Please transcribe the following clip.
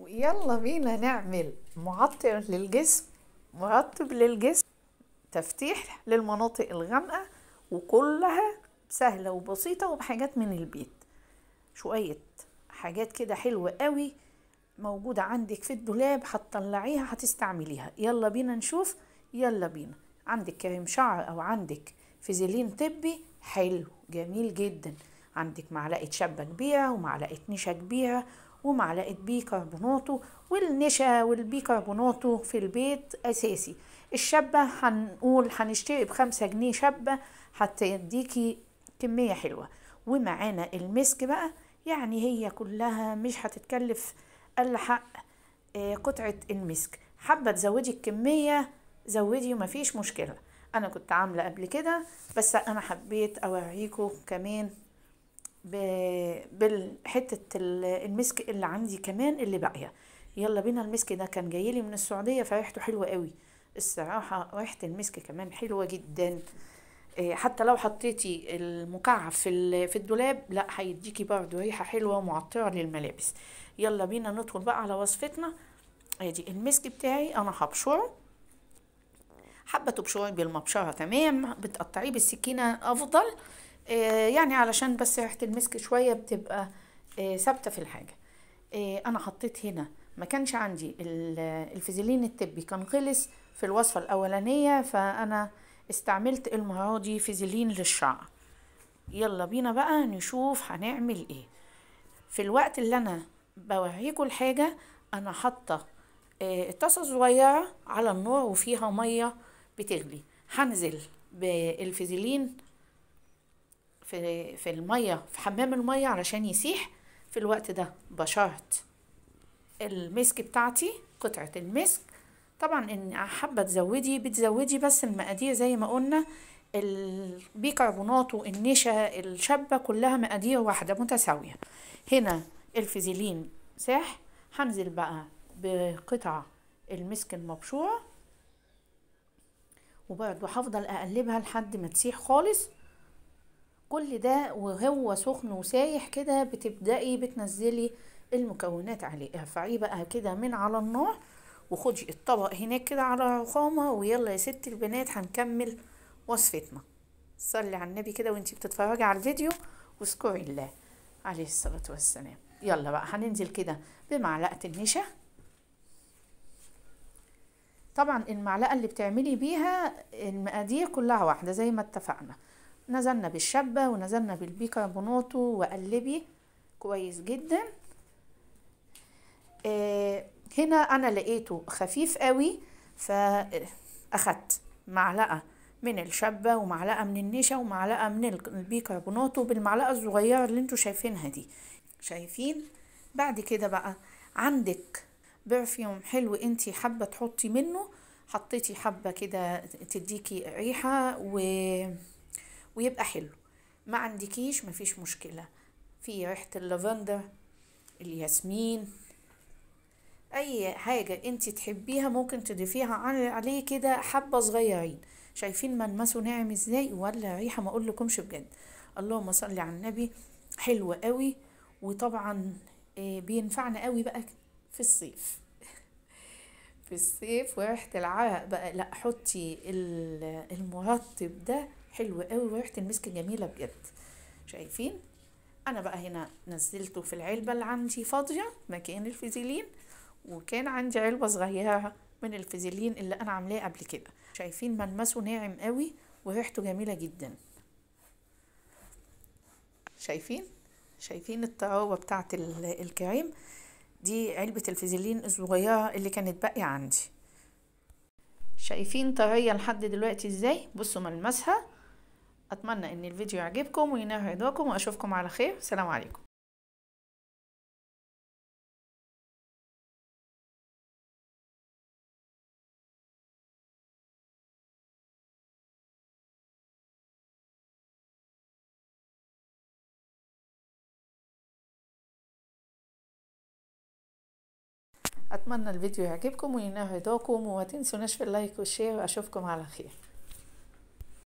ويلا بينا نعمل معطر للجسم، مرطب للجسم، تفتيح للمناطق الغامقة، وكلها سهلة وبسيطة وبحاجات من البيت. شوية حاجات كده حلوة قوي موجودة عندك في الدولاب، هتطلعيها هتستعمليها. يلا بينا نشوف. يلا بينا. عندك كريم شعر او عندك فازلين طبي حلو جميل جدا، عندك معلقة شابة كبيرة ومعلقة نشا كبيرة ومعلقة بيكربوناتو، والنشا والبيكربوناتو في البيت اساسي. الشابة هنقول هنشتري ب5 جنيه شابة، هتديكي كمية حلوة. ومعانا المسك بقى، يعني هي كلها مش هتتكلف الا حق قطعة المسك. حابة تزودي الكمية زودي ومفيش مشكلة. انا كنت عاملة قبل كده، بس انا حبيت اوريكم كمان بالحتة المسك اللي عندي كمان اللي باقية. يلا بينا. المسك ده كان جايلي من السعودية فريحته حلوة قوي الصراحة، ريحة المسك كمان حلوة جدا. حتى لو حطيتي المكعب في الدولاب لا هيديكي برضو ريحة حلوة ومعطرة للملابس. يلا بينا ندخل بقى على وصفتنا. ادي المسك بتاعي انا هبشره. حابة تبشري بالمبشرة تمام، بتقطعيه بالسكينة افضل، يعني علشان بس ريحة المسك شوية بتبقى ثابتة في الحاجة. انا حطيت هنا، ما كانش عندي الفازلين الطبي، كان خلص في الوصفة الاولانية، فانا استعملت المرة دي فازلين للشعر. يلا بينا بقى نشوف هنعمل ايه. في الوقت اللي انا بوريكم الحاجة، انا حاطة طاسة صغيرة على النار وفيها مية بتغلي. هنزل بالفازلين في المية، في حمام المية علشان يسيح. في الوقت ده بشرت المسك بتاعتي، قطعة المسك. طبعا ان حابة تزودي بتزودي، بس المقادير زي ما قلنا، البيكربونات والنشا الشابة كلها مقادير واحدة متساوية. هنا الفازلين ساح، هنزل بقى بقطع المسك المبشورة، وبرضه هفضل اقلبها لحد ما تسيح خالص. كل ده وهو سخن وسايح كده بتبدأي بتنزلي المكونات عليه. ارفعيه بقى كده من على النار، وخدي الطبق هناك كده على رخامة. ويلا يا ست البنات هنكمل وصفتنا. صلي على النبي كده وانتي بتتفرجي على الفيديو، واذكري الله عليه الصلاة والسلام. يلا بقى هننزل كده بمعلقة النشا. طبعا المعلقة اللي بتعملي بيها المقادير كلها واحدة زي ما اتفقنا. نزلنا بالشابة ونزلنا بالبيكربوناتو، وقلبي كويس جدا. هنا انا لقيته خفيف قوي، فاخدت معلقة من الشابة ومعلقة من النشا ومعلقة من البيكربوناتو بالمعلقة الصغيرة اللي انتوا شايفينها دي. شايفين؟ بعد كده بقى عندك برفيوم حلو انتي حابة تحطي منه، حطيتي حبة كده تديكي ريحة ويبقى حلو. ما عندكيش مفيش مشكلة، في ريحة اللافندر، الياسمين، اي حاجة انتي تحبيها ممكن تضيفيها عليه كده حبة صغيرين. شايفين ملمسه ناعم ازاي؟ ولا ريحة ما اقولكمش بجد. اللهم صل على النبي، حلوة قوي. وطبعا بينفعنا قوي بقى في الصيف. في الصيف وريحة العرق بقى، لا حطي المرطب ده حلو قوي، وريحة المسك جميلة بجد. شايفين؟ انا بقى هنا نزلته في العلبة اللي عندي فاضية مكان الفازلين، وكان عندي علبة صغيرة من الفازلين اللي انا عاملاه قبل كده. شايفين ملمسه ناعم قوي وريحته جميلة جدا. شايفين الطراوة بتاعت الكريم. دي علبة الفازلين الصغيرة اللي كانت باقية عندي. شايفين طرية لحد دلوقتي ازاي؟ بصوا ملمسها. اتمنى ان الفيديو يعجبكم وينال رضاكم، واشوفكم على خير. سلام عليكم. اتمنى الفيديو يعجبكم وينال رضاكم، وما تنسوناش في اللايك والشير، واشوفكم على خير.